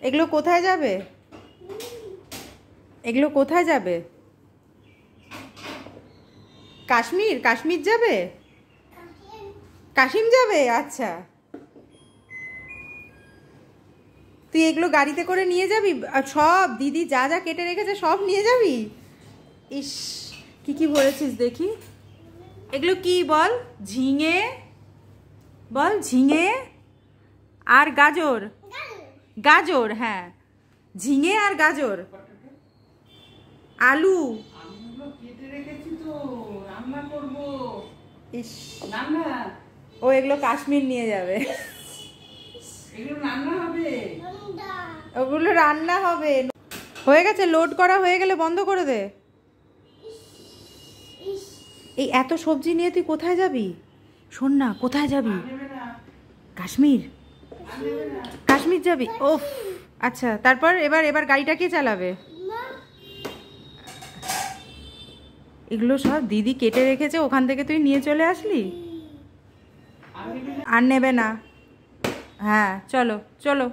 এগুলো কোথায় যাবে? এগুলো কোথায় যাবে? কাশ্মীর? কাশ্মীর যাবে? কাশিম যাবে? আচ্ছা, তুই এগুলো গাড়িতে করে নিয়ে যাবি? সব দিদি যা যা কেটে রেখেছে সব নিয়ে যাবি? ইস, কি কি বলেছিস দেখি। এগুলো কি বল? ঝিঙে বল, ঝিঙে আর গাজর। গাজর, হ্যাঁ, ঝিঙে আর গাজর, আলু। ইস, ও এগুলো কাশ্মীর নিয়ে যাবে। ওগুলো রান্না হবে। হয়ে গেছে, লোড করা হয়ে গেলে বন্ধ করে দে। এই এত সবজি নিয়ে তুই কোথায় যাবি? শোন না, কোথায় যাবি? কাশ্মীর? কাশ্মীর যাবি? ওফ, আচ্ছা, তারপর এবার গাড়িটা কে চালাবে? এগুলো সব দিদি কেটে রেখেছে, ওখান থেকে তুই নিয়ে চলে আসলি? আর নেবে না? হ্যাঁ, চলো চলো।